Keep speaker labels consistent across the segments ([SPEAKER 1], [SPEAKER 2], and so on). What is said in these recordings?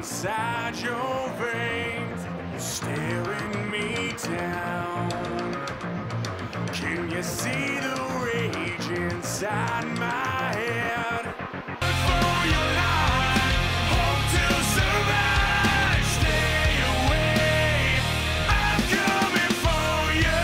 [SPEAKER 1] inside your veins, you're staring me down. Can you see the rage inside my head? For your life, hope to survive. Stay away, I'm coming for you.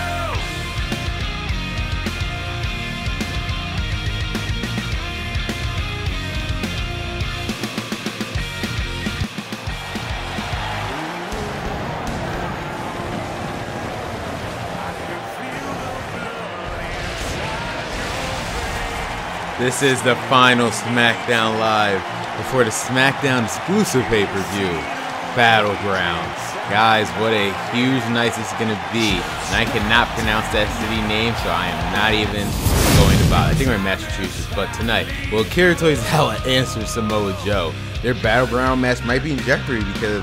[SPEAKER 2] This is the final Smackdown Live before the Smackdown exclusive pay-per-view, Battlegrounds. Guys, what a huge night this is going to be. And I cannot pronounce that city name, so I am not even going to bother. I think we're in Massachusetts, but tonight, will Akira Tozawa answer Samoa Joe? Their Battleground match might be in jeopardy because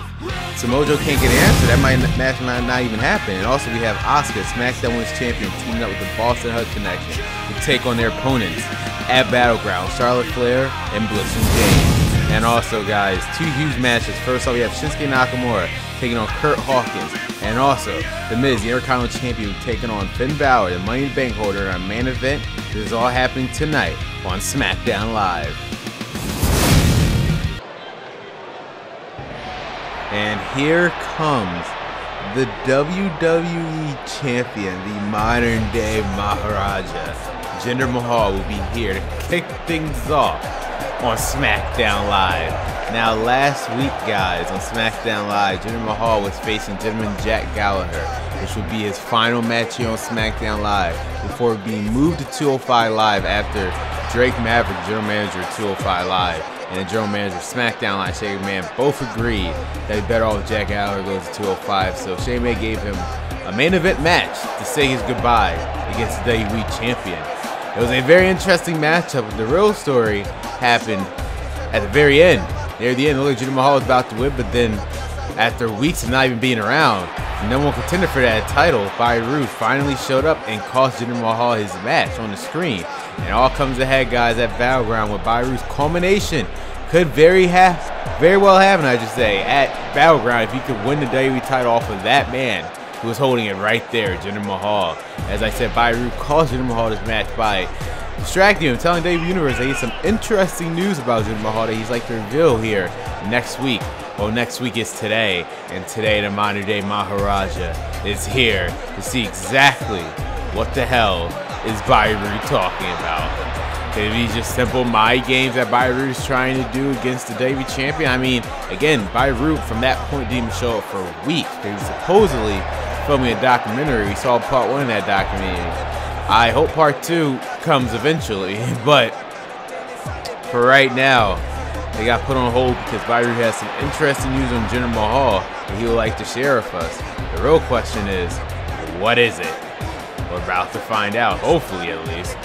[SPEAKER 2] Samoa Joe can't get an answer. That match might not even happen. And also we have Asuka, Smackdown Women's Champion, teaming up with the Boston Hug Connection to take on their opponents at Battleground, Charlotte Flair and Bliss and James. And also, guys, two huge matches. First off, we have Shinsuke Nakamura taking on Kurt Hawkins, and also The Miz, the Intercontinental Champion, taking on Finn Balor, the Money in the Bank holder, in our main event. This is all happening tonight on Smackdown Live. And here comes the WWE Champion, the modern day Maharaja. Jinder Mahal will be here to kick things off on Smackdown Live. Now, last week, guys, on Smackdown Live, Jinder Mahal was facing Gentleman Jack Gallagher, which would be his final match here on Smackdown Live before being moved to 205 Live after Drake Maverick, general manager of 205 Live, and the general manager of SmackDown Live, Shane McMahon, both agreed that he better off if Jack Gallagher goes to 205. So Shane McMahon gave him a main event match to say his goodbye against the WWE Champion. It was a very interesting matchup. The real story happened at the very end. Near the end, it looked like Jinder Mahal was about to win, but then after weeks of not even being around, the number one contender for that title, Bobby Roode, finally showed up and cost Jinder Mahal his match on the screen. And it all comes ahead, guys, at Battleground, with Bobby Roode's culmination could very well happen, I should say, at Battleground if he could win the WWE title off of that man who was holding it right there, Jinder Mahal. As I said, Bobby Roode caused Jinder Mahal this match by distracting him, telling WWE Universe that he has some interesting news about Jinder Mahal that he's like to reveal here next week. Well, next week is today, and today the modern day Maharaja is here to see exactly what the hell is Bobby Roode talking about. Could it be just simple mind games that Bobby Roode is trying to do against the WWE Champion? I mean, again, Bobby Roode from that point didn't even show up for weeks. He was supposedly filming a documentary. We saw part 1 of that documentary. I hope part 2 comes eventually, but for right now, they got put on hold because Bobby Roode has some interesting news on Jinder Mahal that he would like to share with us. The real question is, what is it? We're about to find out, hopefully at least.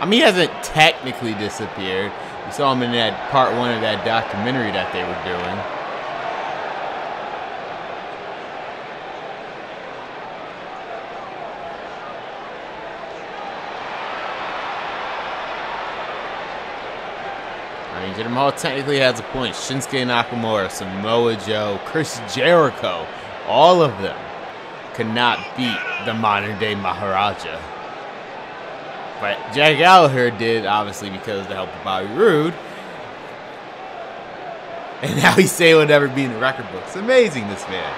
[SPEAKER 2] I mean, he hasn't technically disappeared. We saw him in that part 1 of that documentary that they were doing. I mean, Jinder Mahal technically has a point. Shinsuke Nakamura, Samoa Joe, Chris Jericho, all of them could not beat the modern day Maharaja. But Jack Gallagher did, obviously, because of the help of Bobby Roode. And now he's saying he'll never be in the record books. Amazing, this man.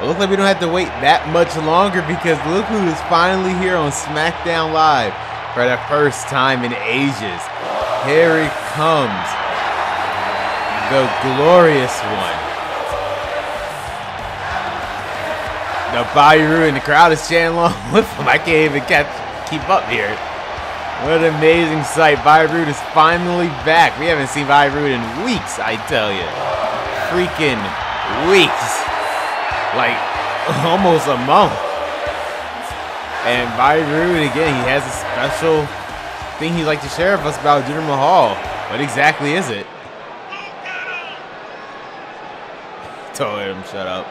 [SPEAKER 2] It looks like we don't have to wait that much longer because look who is finally here on Smackdown Live for the first time in ages. Here he comes. The glorious one. The Bobby Roode and the crowd is chanting along with him. I can't even keep up here. What an amazing sight. Bobby Roode is finally back. We haven't seen Bobby Roode in weeks, I tell you. Freaking weeks. Like, almost a month. And Bobby Roode, again, he has a special thing he'd like to share with us about Jinder Mahal. What exactly is it? Told him, shut up.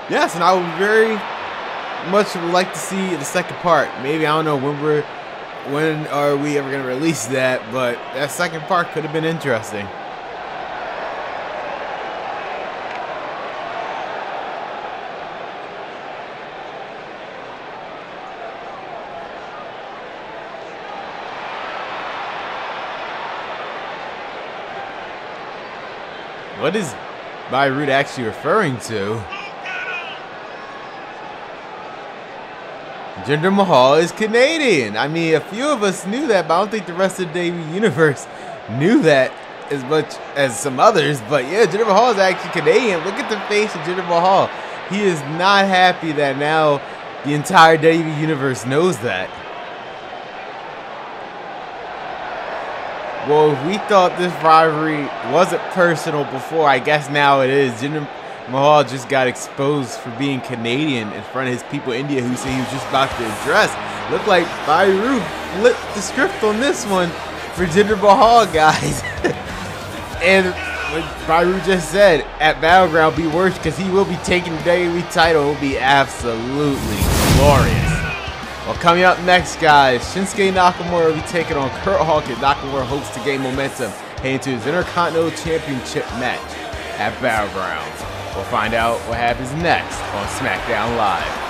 [SPEAKER 2] Yes, and I would very much like to see the second part. Maybe, I don't know when are we ever gonna release that, but that second part could have been interesting. What is Bobby Roode actually referring to? Jinder Mahal is Canadian. I mean, a few of us knew that, but I don't think the rest of the WWE Universe knew that as much as some others. But yeah, Jinder Mahal is actually Canadian. Look at the face of Jinder Mahal. He is not happy that now the entire WWE Universe knows that. Well, if we thought this rivalry wasn't personal before, I guess now it is. Jinder Mahal just got exposed for being Canadian in front of his people in India, who said he was just about to address. Looked like Bobby Roode flipped the script on this one for Jinder Mahal, guys. And what Bobby Roode just said, at Battleground be worse because he will be taking the WWE title. It will be absolutely glorious. Well, coming up next, guys, Shinsuke Nakamura will be taking on Kurt Hawkins. Nakamura hopes to gain momentum heading to his Intercontinental Championship match at Battleground. We'll find out what happens next on Smackdown Live.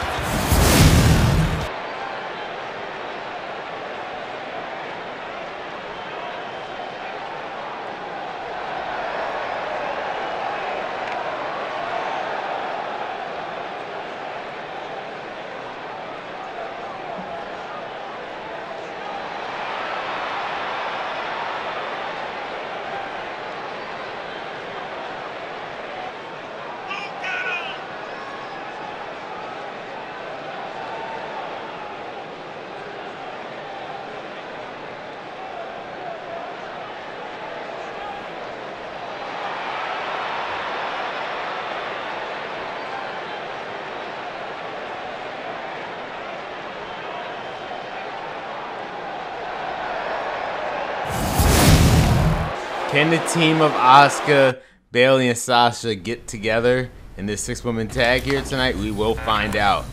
[SPEAKER 2] Can the team of Asuka, Bayley, and Sasha get together in this 6-woman tag here tonight? We will find out.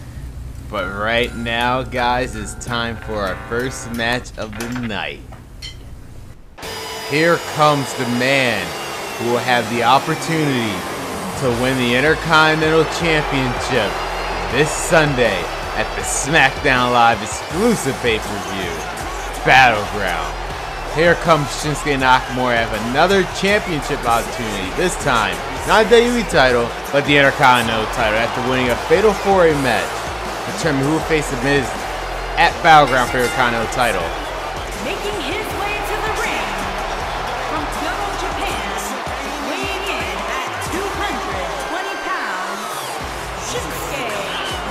[SPEAKER 2] But right now, guys, it's time for our first match of the night. Here comes the man who will have the opportunity to win the Intercontinental Championship this Sunday at the Smackdown Live exclusive pay-per-view, Battleground. Here comes Shinsuke Nakamura have another championship opportunity. This time, not a WWE title, but the Intercontinental title after winning a Fatal 4-Way match. Determine who will face The Miz at Battleground for the Intercontinental title.
[SPEAKER 3] Making his way to the ring from Kyoto, Japan, weighing in at 220 pounds, Shinsuke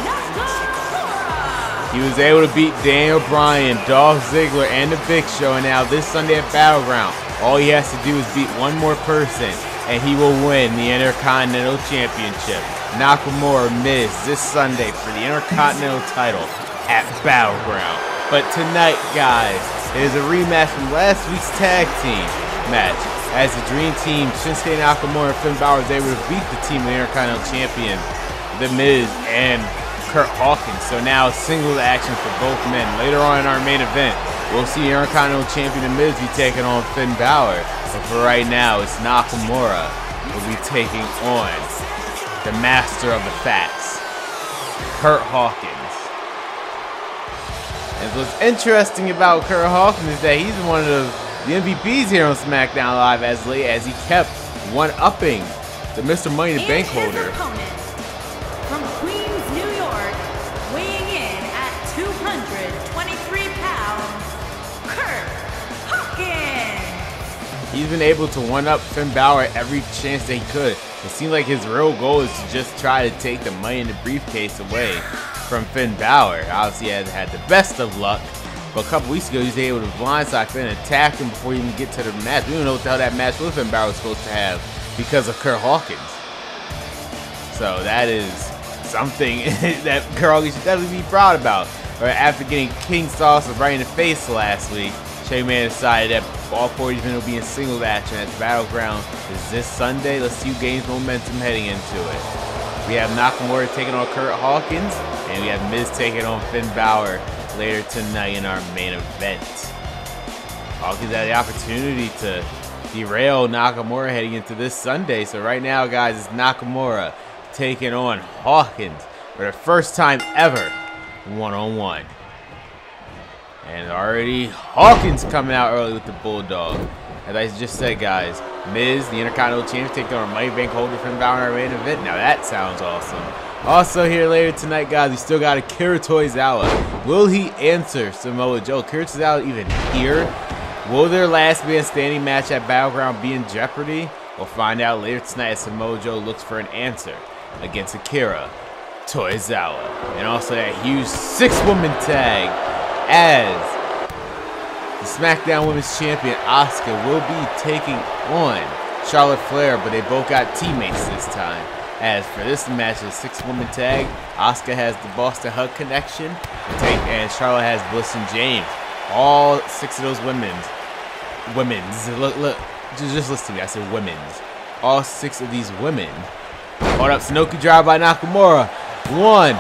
[SPEAKER 3] Nakamura.
[SPEAKER 2] He was able to beat Daniel Bryan, Dolph Ziggler, and The Big Show, and now this Sunday at Battleground, all he has to do is beat one more person, and he will win the Intercontinental Championship. Nakamura Miz this Sunday for the Intercontinental title at Battleground. But tonight, guys, it is a rematch from last week's tag team match, as the Dream Team, Shinsuke Nakamura and Finn Balor, was able to beat the team of the Intercontinental Champion, The Miz, and Kurt Hawkins. So now singles action for both men. Later on in our main event, we'll see Intercontinental Champion The Miz be taking on Finn Balor. But for right now, it's Nakamura who will be taking on the master of the facts, Kurt Hawkins. And what's interesting about Kurt Hawkins is that he's one of the MVPs here on SmackDown Live as late as he kept one-upping the Mr. Money in the Bank holder.
[SPEAKER 3] From Queen
[SPEAKER 2] He's been able to one-up Finn Balor every chance that he could. It seemed like his real goal is to just try to take the money in the briefcase away from Finn Balor. Obviously, he hasn't had the best of luck, but a couple weeks ago, he was able to blindside Finn and attack him before he even get to the match. We don't know what the hell that match with Finn Balor was supposed to have because of Kurt Hawkins. So that is something that Kurt Hawkins should definitely be proud about. Or after getting King Sauce right in the face last week, Shane McMahon decided that all 40 men will be in single action at the Battleground is this Sunday. Let's see who gains momentum heading into it. We have Nakamura taking on Kurt Hawkins, and we have Miz taking on Finn Balor later tonight in our main event. Hawkins had the opportunity to derail Nakamura heading into this Sunday. So right now, guys, it's Nakamura taking on Hawkins for the first time ever, one-on-one. And already Hawkins coming out early with the Bulldog. As I just said, guys, Miz, the Intercontinental Champion, taking on Money Bank holder Finn Balor in our main event. Now that sounds awesome. Also here later tonight, guys, we still got Akira Tozawa. Will he answer Samoa Joe? Akira Tozawa even here? Will their last man standing match at Battleground be in jeopardy? We'll find out later tonight as Samoa Joe looks for an answer against Akira Tozawa. And also that huge 6-woman tag as the Smackdown Women's Champion Asuka will be taking on Charlotte Flair, but they both got teammates this time. As for this match, the 6-woman tag, Asuka has the Boston Hug connection, and Charlotte has Bliss and James. All 6 of those women's, look, just listen to me, I said women's. All 6 of these women. Hold up, Sunoku drive by Nakamura. 1.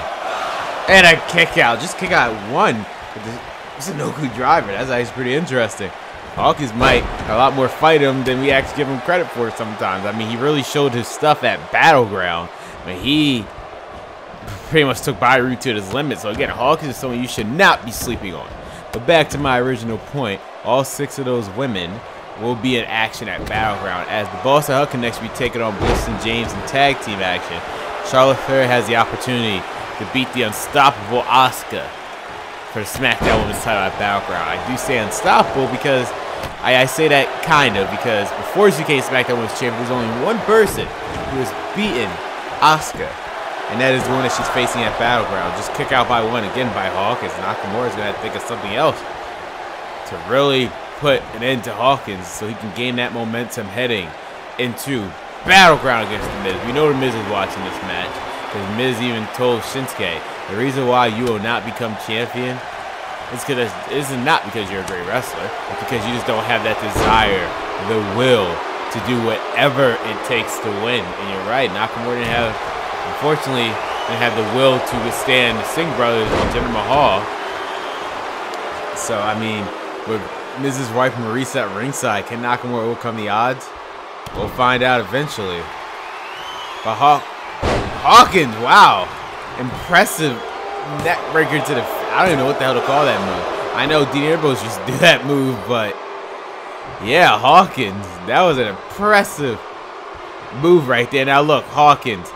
[SPEAKER 2] And a kick out. Just kick out 1. It's a Sunoku driver. That's actually pretty interesting. Hawkins might a lot more fight him than we actually give him credit for sometimes. I mean, he really showed his stuff at Battleground. I mean, he pretty much took Bobby Roode to his limit. So again, Hawkins is someone you should not be sleeping on. But back to my original point, all 6 of those women will be in action at Battleground as the Boston Hug Connection will be taking on Bliss and James in tag team action. Charlotte Flair has the opportunity to beat the unstoppable Asuka for the Smackdown Women's title at Battleground. I do say unstoppable because I say that kind of because before she became Smackdown Women's Champion, there's only one person who has beaten Asuka, and that is the one that she's facing at Battleground. Just kick out by 1 again by Hawkins. Nakamura is going to have to think of something else to really put an end to Hawkins so he can gain that momentum heading into Battleground against The Miz. We know The Miz is watching this match because Miz even told Shinsuke, the reason why you will not become champion is because this is not because you're a great wrestler. It's because you just don't have that desire, the will to do whatever it takes to win. And you're right, Nakamura didn't have, unfortunately, didn't have the will to withstand the Singh brothers and Jinder Mahal. So, I mean, with Miz's wife Marisa at ringside, can Nakamura overcome the odds? We'll find out eventually. But Hawkins, wow. Impressive neck breaker to the... I don't even know what the hell to call that move. I know Dean Ambrose used to do that move, but... yeah, Hawkins. That was an impressive move right there. Now look, Hawkins.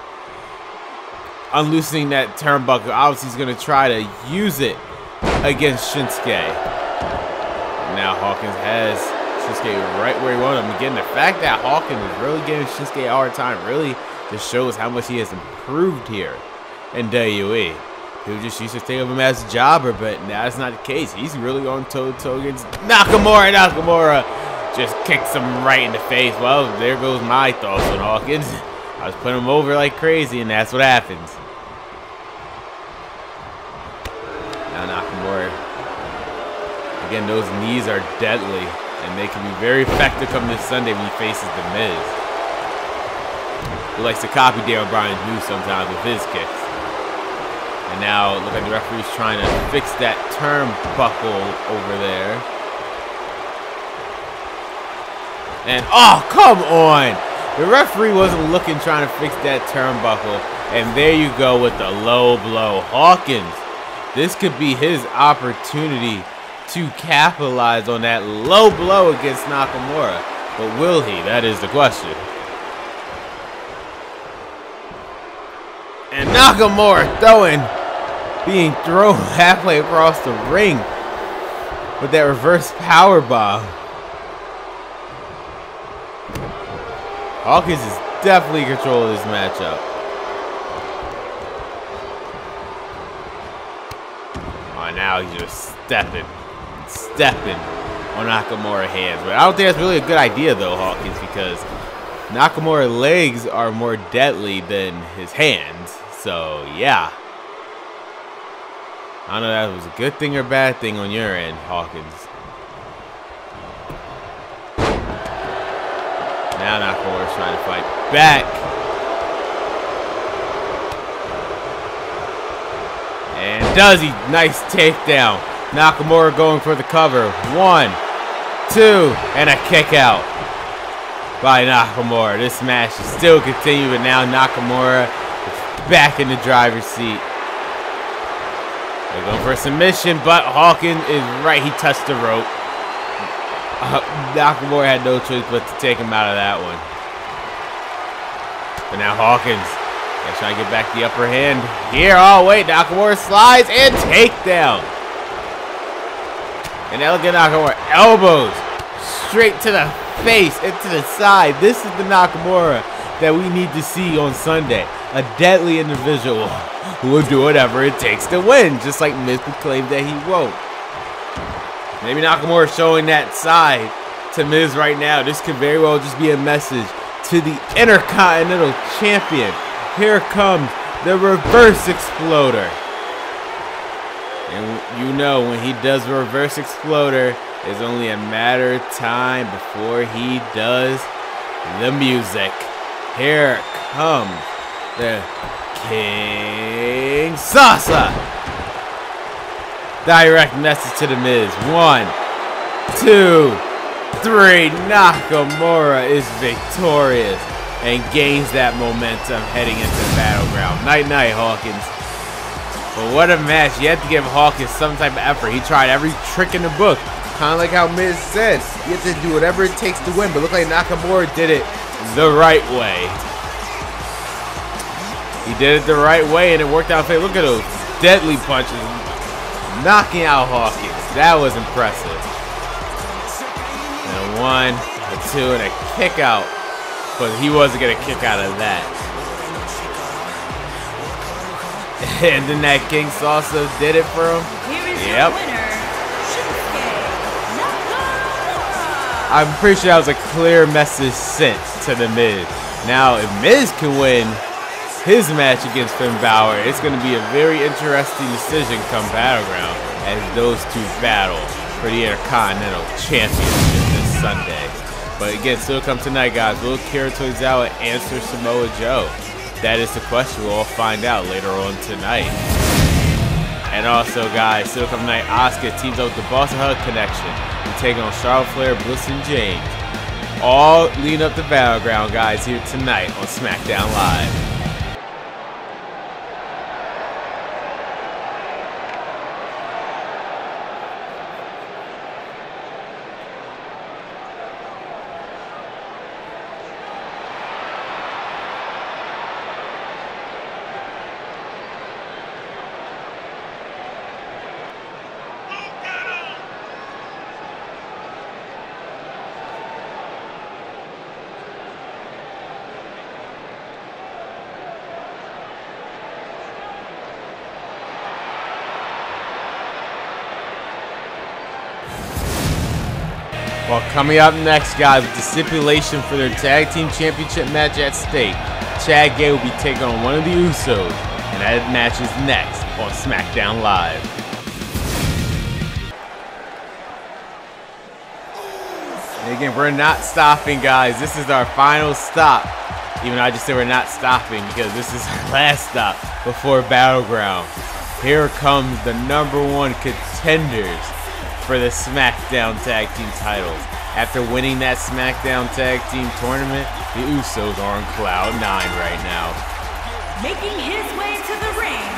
[SPEAKER 2] Unloosening that turnbuckle. Obviously, he's going to try to use it against Shinsuke. Now Hawkins has Shinsuke right where he wanted him. Again, the fact that Hawkins is really giving Shinsuke a hard time really just shows how much he has improved here in WWE. People just used to think of him as a jobber, but now that's not the case. He's really going toe-to-toe against Nakamura. Nakamura just kicks him right in the face. Well, there goes my thoughts on Hawkins. I was putting him over like crazy, and that's what happens. Now Nakamura. Again, those knees are deadly, and they can be very effective come this Sunday when he faces The Miz. He likes to copy Daniel Bryan's moves sometimes with his kicks. And now, look like the referee's trying to fix that turnbuckle over there. And, oh, come on! The referee wasn't looking trying to fix that turnbuckle. And there you go with the low blow. Hawkins, this could be his opportunity to capitalize on that low blow against Nakamura. But will he? That is the question. And Nakamura being thrown halfway across the ring with that reverse power bomb. Hawkins is definitely in control of this matchup. Oh, now he's just stepping on Nakamura's hands. But I don't think that's really a good idea, though, Hawkins, because Nakamura's legs are more deadly than his hands. So, yeah. I don't know if that was a good thing or bad thing on your end, Hawkins. Now Nakamura's trying to fight back. And does he? Nice takedown. Nakamura going for the cover. 1, 2, and a kick out by Nakamura. This match is still continuing, but now Nakamura is back in the driver's seat. They're going for a submission, but Hawkins is right. He touched the rope. Nakamura had no choice but to take him out of that one. But now Hawkins is trying to get back the upper hand here. Oh, wait. Nakamura slides and takedown. And now look at Nakamura. Elbows straight to the face and to the side. This is the Nakamura that we need to see on Sunday. A deadly individual who will do whatever it takes to win, just like Miz claimed that he won't. Maybe Nakamura showing that side to Miz right now. This could very well just be a message to the Intercontinental Champion. Here comes the reverse exploder. And you know, when he does the reverse exploder, it's only a matter of time before he does the music. Here comes the King Sasa. Direct message to the Miz. 1, 2, 3. Nakamura is victorious and gains that momentum heading into the Battleground. Night-night, Hawkins. But what a match. You have to give Hawkins some type of effort. He tried every trick in the book. Kind of like how Miz says. You have to do whatever it takes to win. But look like Nakamura did it the right way. He did it the right way and it worked out. Look at those deadly punches. Knocking out Hawkins. That was impressive. And a 1, a 2, and a kick out. But he wasn't going to kick out of that. And then that King Salsa did it for him. Yep. I'm pretty sure that was a clear message sent to the Miz. Now, if Miz can win his match against Finn Balor, it's going to be a very interesting decision come Battleground as those two battle for the Intercontinental Championship this Sunday. But again, still come tonight, guys. Will Akira Tozawa answer Samoa Joe? That is the question. We'll all find out later on tonight. And also, guys, still come tonight. Asuka teams up with the Boss Hug Connection and taking on Charlotte Flair, Bliss, and James. All leading up to Battleground, guys, here tonight on Smackdown Live. Well, coming up next, guys, with the stipulation for their Tag Team Championship match at stake, Chad Gay will be taking on one of the Usos, and that match is next on Smackdown Live. And again, we're not stopping, guys. This is our final stop. Even though I just said we're not stopping because this is our last stop before Battleground. Here comes the #1 contenders for the SmackDown Tag Team titles. After winning that SmackDown Tag Team tournament, the Usos are on cloud 9 right now.
[SPEAKER 3] Making his way to the ring,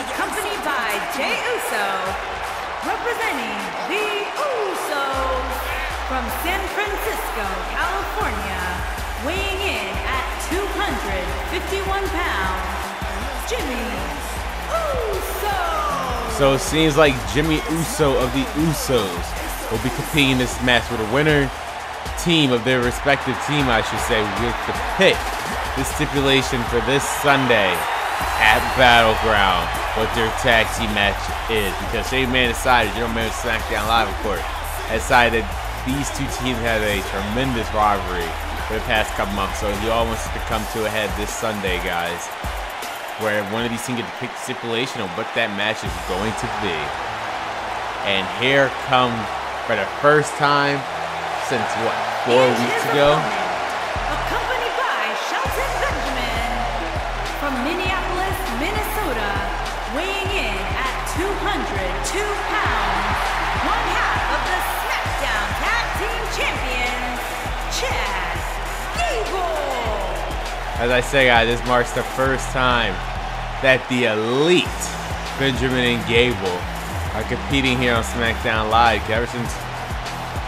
[SPEAKER 3] accompanied by Jey Uso, representing the Usos from San Francisco, California, weighing in at 251 pounds, Jimmy Uso.
[SPEAKER 2] So it seems like Jimmy Uso of the Usos will be competing in this match, with a winner team of their respective team, I should say, will get to pick the stipulation for this Sunday at Battleground, what their tag team match is. Because Shane McMahon decided, General Manager Smackdown Live, of course, decided these two teams had a tremendous rivalry for the past couple months. So he all wants to come to a head this Sunday, guys, where one of these teams get to pick the stipulation on what that match is going to be. And here comes, for the first time since, what, 4 weeks ago?
[SPEAKER 3] Accompanied by Shelton Benjamin from Minneapolis, Minnesota, weighing in at 202 pounds, one half of the Smackdown Tag Team Champions, Chad Gable.
[SPEAKER 2] As I say, guys, this marks the first time that the elite Benjamin and Gable are competing here on SmackDown Live ever since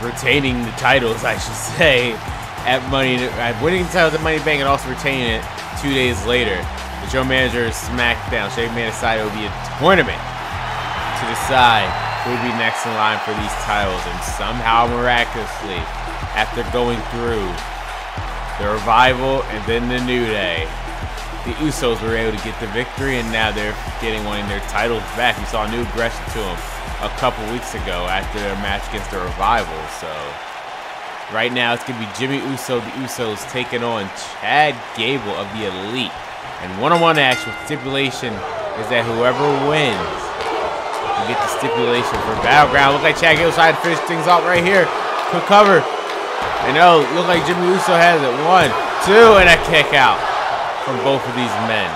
[SPEAKER 2] retaining the titles, I should say, at winning the titles at Money in the Bank and also retaining it 2 days later. The General Manager of SmackDown, Shane McMahon, decided it would be a tournament to decide who would be next in line for these titles. And somehow, miraculously, after going through the Revival and then the New Day, the Usos were able to get the victory, and now they're wanting their titles back. We saw a new aggression to them a couple weeks ago after their match against the Revival. So right now it's going to be Jimmy Uso, the Usos, taking on Chad Gable of the Elite. And one-on-one action with stipulation is that whoever wins will get the stipulation for Battleground. Look like Chad Gable trying to finish things off right here. Quick cover. And oh, look like Jimmy Uso has it. 1, 2, and a kick out from both of these men.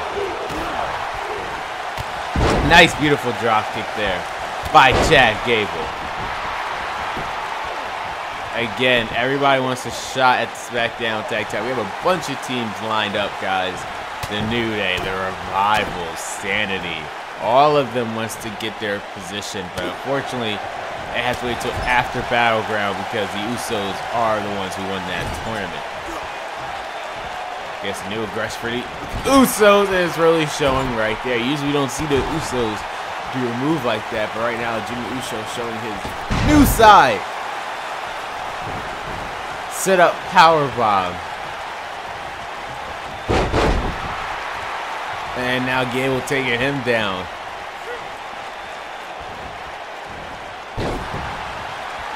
[SPEAKER 2] Nice, beautiful drop kick there by Chad Gable. Again, everybody wants a shot at the SmackDown Tag Team. We have a bunch of teams lined up, guys. The New Day, the Revival, Sanity. All of them wants to get their position, but unfortunately, they have to wait till after Battleground because the Usos are the ones who won that tournament. Guess new aggression for the Usos is really showing right there. Usually we don't see the Usos do a move like that, but right now Jimmy Uso showing his new side. Set up powerbomb. And now Gable taking him down.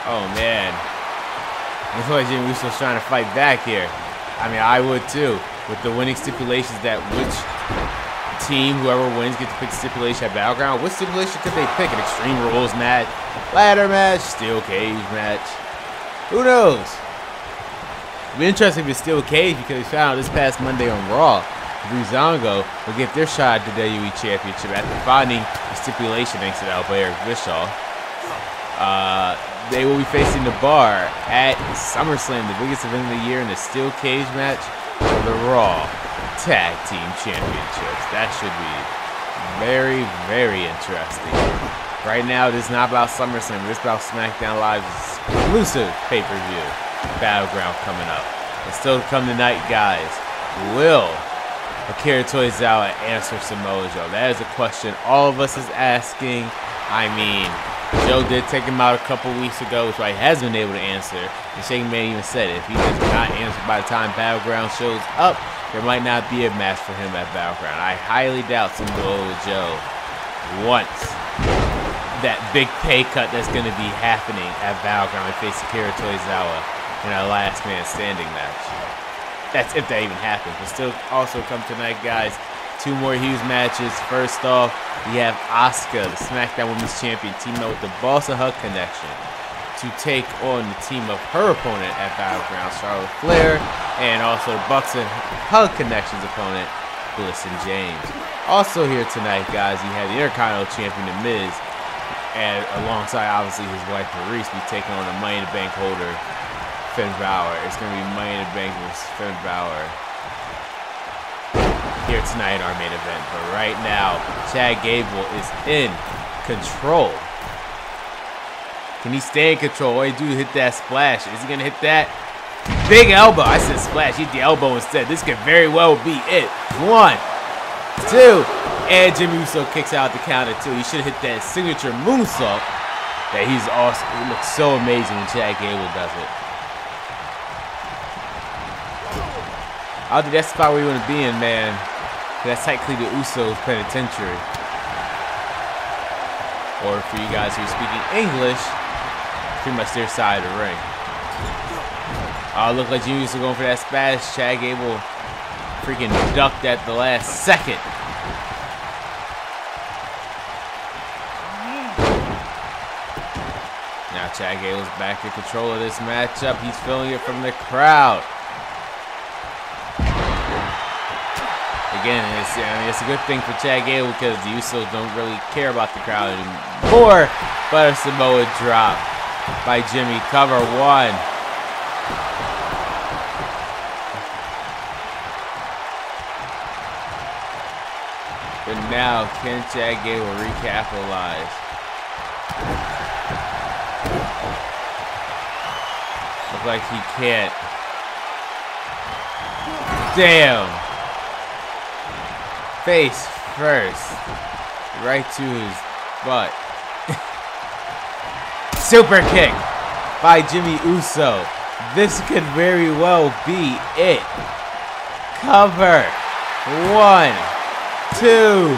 [SPEAKER 2] Oh man. Looks like Jimmy Uso's trying to fight back here. I mean, I would too. With the winning stipulations that which team, whoever wins, gets to pick stipulation at Battleground. What stipulation could they pick? An Extreme Rules match, ladder match, steel cage match. Who knows? It'd be interesting if it's steel cage because we found out this past Monday on Raw, Breezango will get their shot at the WWE Championship after finding the stipulation thanks to the help of Eric Bischoff. They will be facing the Bar at SummerSlam, the biggest event of the year, in a steel cage match for the Raw Tag Team Championships. That should be very, very interesting. Right now, it is not about SummerSlam. It's about SmackDown Live's exclusive pay-per-view Battleground coming up. And still to come tonight, guys, will Akira Tozawa answer Samoa Joe? That is a question all of us is asking. I mean, Joe did take him out a couple weeks ago, which he has been able to answer. And Shane McMahon even said if he does not answer by the time Battleground shows up, there might not be a match for him at Battleground. I highly doubt Samoa Joe wants that big pay cut that's going to be happening at Battleground to face Akira Tozawa in a last man standing match. That's if that even happens. But still also come tonight, guys. 2 more huge matches. First off, we have Asuka, the SmackDown Women's Champion, teaming up with the Boss and Hug Connection to take on the team of her opponent at Battleground, Charlotte Flair, and also the Bucks and Hug Connection's opponent, Bliss and James. Also here tonight, guys, we have the Intercontinental Champion The Miz, and alongside obviously his wife Maurice, be taking on the Money in the Bank holder, Finn Balor. It's going to be Money in the Bank versus Finn Balor here tonight in our main event. But right now, Chad Gable is in control. Can he stay in control? All he do is hit that splash. Is he going to hit that? Big elbow. I said splash. Hit the elbow instead. This could very well be it. 1, 2. And Jimmy Uso kicks out the counter too. He should have hit that signature moonsault that he's awesome. It looks so amazing when Chad Gable does it. I don't think that's the spot where you want to be in, man. That's technically the Usos penitentiary. Or for you guys who are speaking English, pretty much their side of the ring. Oh, look like Jimmy Uso going for that splash. Chad Gable freaking ducked at the last second. Now Chad Gable's back in control of this matchup. He's feeling it from the crowd. Again, it's a good thing for Chad Gable because the Usos don't really care about the crowd anymore. But a Samoa drop by Jimmy. Cover one. But now, can Chad Gable recapitalize? Looks like he can't. Damn. Face first. Right to his butt. Super kick by Jimmy Uso. This could very well be it. Cover. 1, 2,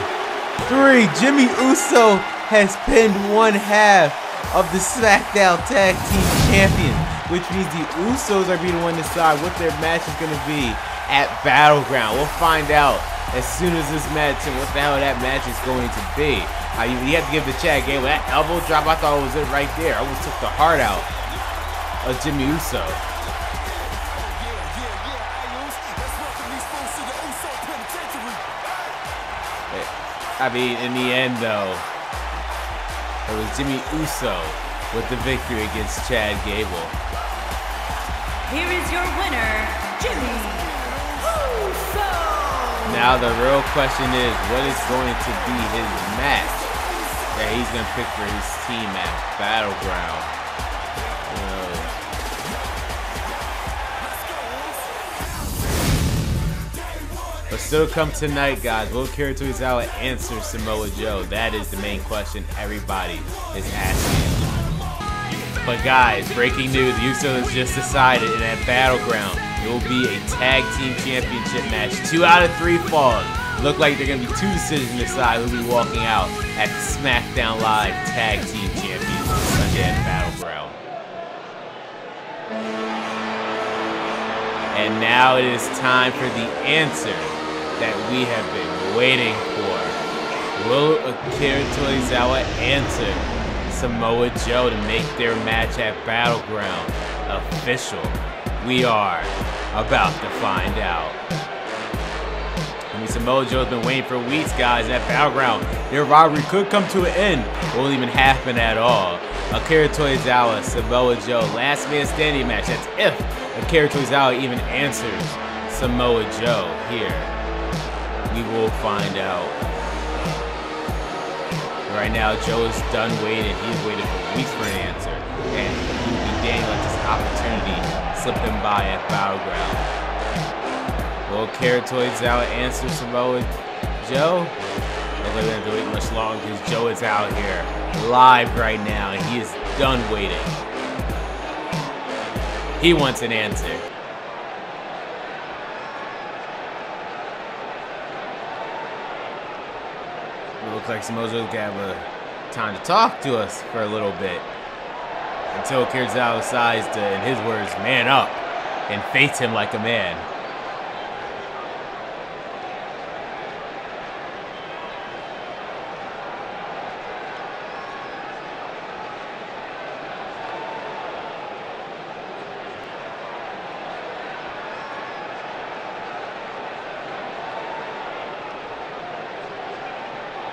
[SPEAKER 2] 3. Jimmy Uso has pinned one half of the Smackdown Tag Team Champions, which means the Usos are being the one to decide what their match is going to be at Battleground. We'll find out as soon as this match and what the hell that match is going to be. You have to give the Chad Gable that elbow drop. I thought it was it right there. I almost took the heart out of Jimmy Uso. I mean, in the end, though, it was Jimmy Uso with the victory against Chad Gable.
[SPEAKER 3] Here is your winner, Jimmy Uso.
[SPEAKER 2] Now the real question is, what is going to be his match that he's going to pick for his team at Battleground? But still come tonight, guys. Will Akira Tozawa answer Samoa Joe? That is the main question everybody is asking. But guys, breaking news, the Usos just decided in that Battleground, it will be a tag team championship match. 2 out of 3 falls. Look like they're going to be 2 decisions to decide who'll be walking out at the Smackdown Live Tag Team Champions on Sunday at Battleground. And now it is time for the answer that we have been waiting for. Will Akira Tozawa answer Samoa Joe to make their match at Battleground official? We are about to find out. I mean, Samoa Joe's been waiting for weeks, guys, at Battleground. Their rivalry could come to an end. It won't even happen at all. Akira Tozawa, Samoa Joe, last man standing match. That's if Akira Tozawa even answers Samoa Joe here. We will find out. Right now, Joe is done waiting. He's waited for weeks for an answer. And he will be dang let this opportunity slip him by at Battleground. Will Akira Tozawa answer Samoa Joe? Looks like we don't have to wait much longer because Joe is out here live right now and he is done waiting. He wants an answer. It looks like Samoa Joe's got time to talk to us for a little bit until Akira Tozawa decides to, in his words, man up and face him like a man.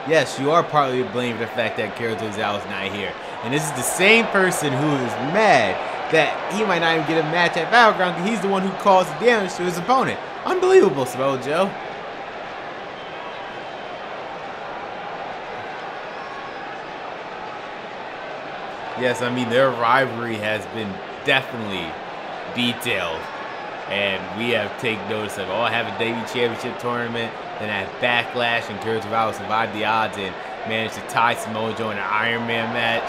[SPEAKER 2] Yes, you are partly to blame for the fact that Akira Tozawa is not here. And this is the same person who is mad that he might not even get a match at Battleground because he's the one who caused the damage to his opponent. Unbelievable, Samoa Joe. Yes, I mean, their rivalry has been definitely detailed. And we have taken notice of all having a WWE Championship tournament, then at Backlash, and Akira Tozawa survived the odds and managed to tie Samoa Joe in an Iron Man match.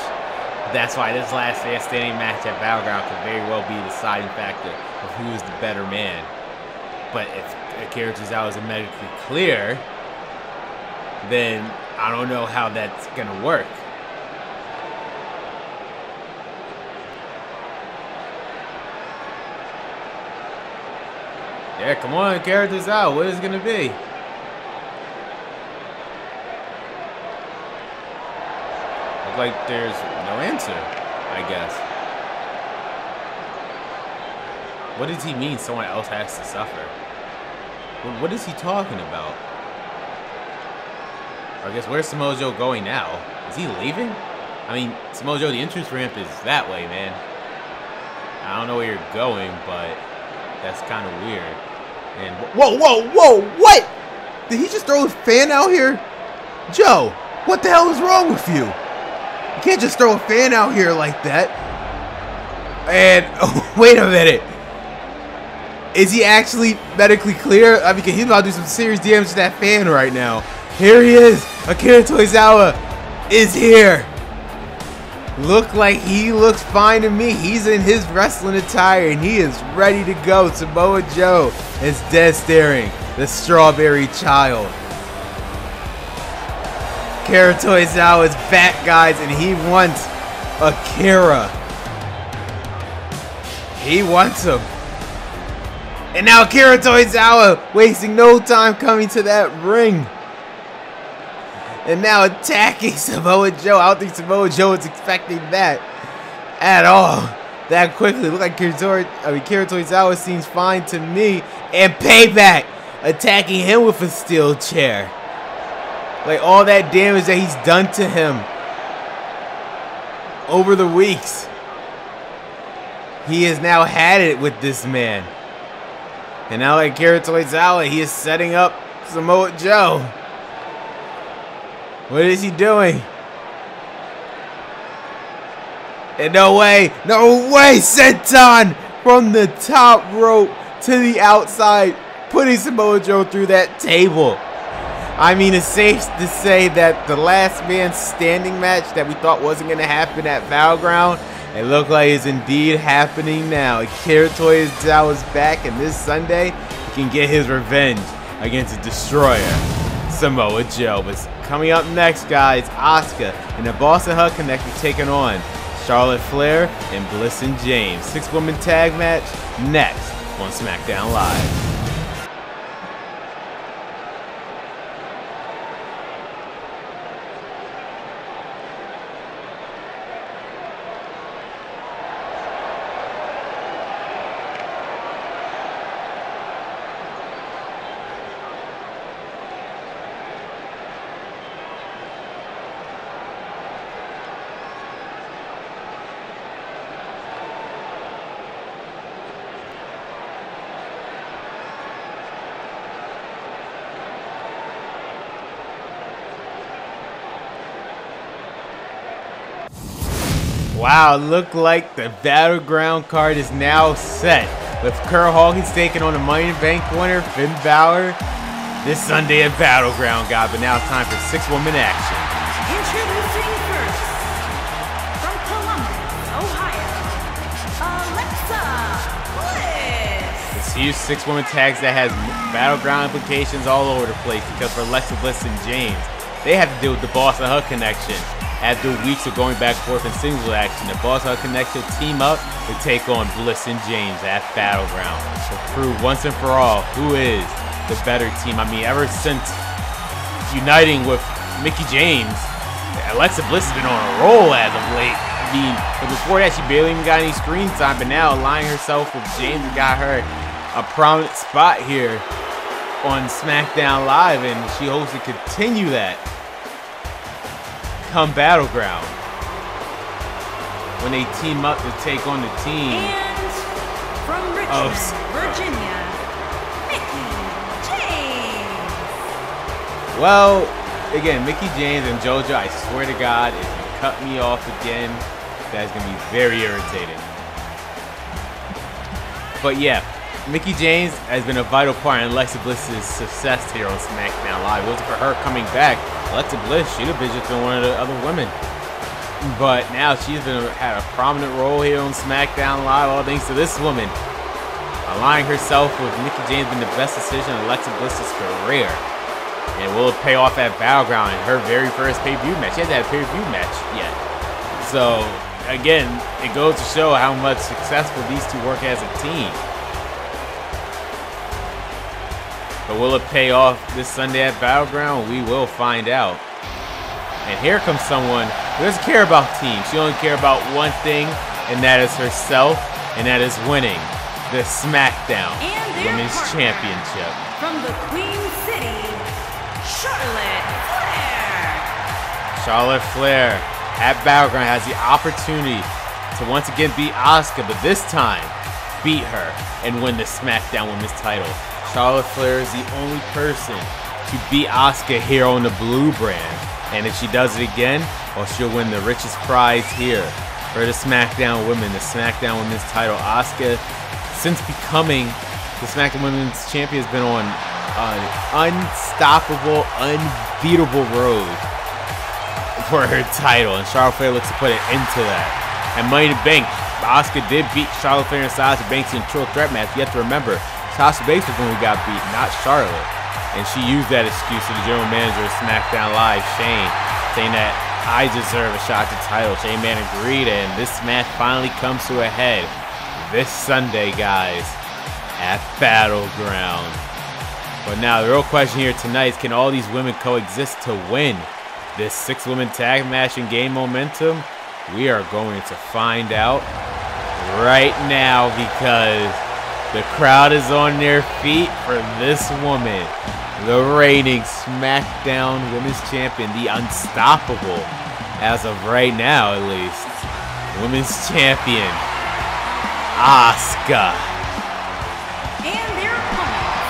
[SPEAKER 2] That's why this last man standing match at Battleground could very well be the deciding factor of who is the better man. But if Akira Tozawa is medically clear, then I don't know how that's gonna work. Yeah, come on, Akira Tozawa. What is it gonna be? Looks like there's no answer, I guess. What does he mean someone else has to suffer? What is he talking about? I guess where's Samoa Joe going now? Is he leaving? I mean, Samoa Joe, the entrance ramp is that way, man. I don't know where you're going, but that's kind of weird. And
[SPEAKER 4] whoa, whoa, whoa, what? Did he just throw a fan out here? Joe, what the hell is wrong with you? You can't just throw a fan out here like that.
[SPEAKER 2] And, oh, wait a minute. Is he actually medically clear? I mean, he's about to do some serious damage to that fan right now. Here he is. Akira Tozawa is here. Look like he looks fine to me. He's in his wrestling attire and he is ready to go. Samoa Joe is dead staring the Strawberry Child. Akira Tozawa is back, guys, and he wants Akira. He wants him. And now Akira Tozawa wasting no time coming to that ring. And now attacking Samoa Joe. I don't think Samoa Joe was expecting that at all. That quickly. Look like Akira Tozawa seems fine to me. And Payback attacking him with a steel chair. Like all that damage that he's done to him over the weeks. He has now had it with this man. And now like Akira Tozawa, he is setting up Samoa Joe. What is he doing? And no way, Senton from the top rope to the outside, putting Samoa Joe through that table. I mean, it's safe to say that the last man standing match that we thought wasn't going to happen at Battleground, it looked like it's indeed happening now. Akira Tozawa is back, and this Sunday, he can get his revenge against the Destroyer, Samoa Joe. But coming up next, guys, Asuka and the Boston Hug Connection taking on Charlotte Flair and Bliss and James. 6-woman tag match next on Smackdown Live. Wow, look like the Battleground card is now set. With Kurt Hawkins taking on the Money in the Bank winner, Finn Balor, this Sunday at Battleground, guys. But now it's time for 6-woman action.
[SPEAKER 3] Introducing first, from Columbus, Ohio, Alexa Bliss.
[SPEAKER 2] This huge 6-woman tags that has Battleground implications all over the place, because for Alexa Bliss and James, they have to deal with the Boston Hug Connection. After weeks of going back and forth in singles action, the Boston Hug Connection team up to take on Bliss and James at Battleground to prove once and for all who is the better team. I mean, ever since uniting with Mickie James, Alexa Bliss has been on a roll as of late. I mean, but before that, she barely even got any screen time, but now aligning herself with James has got her a prominent spot here on SmackDown Live, and she hopes to continue that come Battleground when they team up to take on the team.
[SPEAKER 3] And from Richmond, Virginia, Mickie James.
[SPEAKER 2] Well, again, Mickie James and JoJo, I swear to God, if you cut me off again, that's going to be very irritating. But yeah, Mickie James has been a vital part in Alexa Bliss's success here on SmackDown Live. It wasn't for her coming back, Alexa Bliss, she'd have just been one of the other women. But now she's had a prominent role here on SmackDown Live, all thanks to this woman. Aligning herself with Mickie James has been the best decision in Alexa Bliss's career. And will it pay off at Battleground in her very first pay-per-view match? She hasn't had a pay-per-view match yet. So, again, it goes to show how much successful these two work as a team. But will it pay off this Sunday at Battleground? We will find out. And here comes someone who doesn't care about teams. She only cares about one thing, and that is herself, and that is winning the Smackdown Women's Championship.
[SPEAKER 3] From the Queen City, Charlotte Flair.
[SPEAKER 2] Charlotte Flair at Battleground has the opportunity to once again beat Asuka, but this time beat her and win the Smackdown Women's title. Charlotte Flair is the only person to beat Asuka here on the Blue brand. And if she does it again, well, she'll win the richest prize here for the SmackDown Women, the SmackDown Women's title. Asuka, since becoming the SmackDown Women's Champion, has been on an unstoppable, unbeatable road for her title. And Charlotte Flair looks to put it into that. And Money in the Bank, Asuka did beat Charlotte Flair and Sasha Banks in a triple threat match. You have to remember, Sasha Banks was the one who got beat, not Charlotte. And she used that excuse to the general manager of SmackDown Live, Shane, saying that I deserve a shot at the title. Shane McMahon agreed, and this match finally comes to a head this Sunday, guys, at Battleground. But now the real question here tonight is, can all these women coexist to win this 6-woman tag match and gain momentum? We are going to find out right now, because the crowd is on their feet for this woman, the reigning SmackDown Women's Champion, the unstoppable, as of right now at least, Women's Champion, Asuka.
[SPEAKER 3] And their opponents,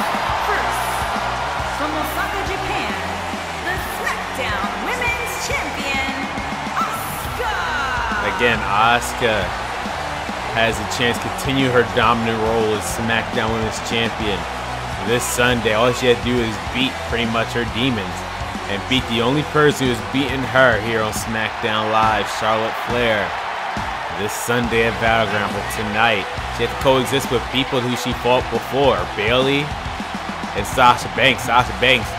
[SPEAKER 3] first, from Osaka, Japan, the SmackDown Women's Champion, Asuka.
[SPEAKER 2] Again, Asuka has a chance to continue her dominant role as SmackDown Women's Champion this Sunday. All she had to do is beat pretty much her demons and beat the only person who's beaten her here on SmackDown Live, Charlotte Flair, this Sunday at Battleground. But tonight, she had to coexist with people who she fought before, Bayley and Sasha Banks. Sasha Banks,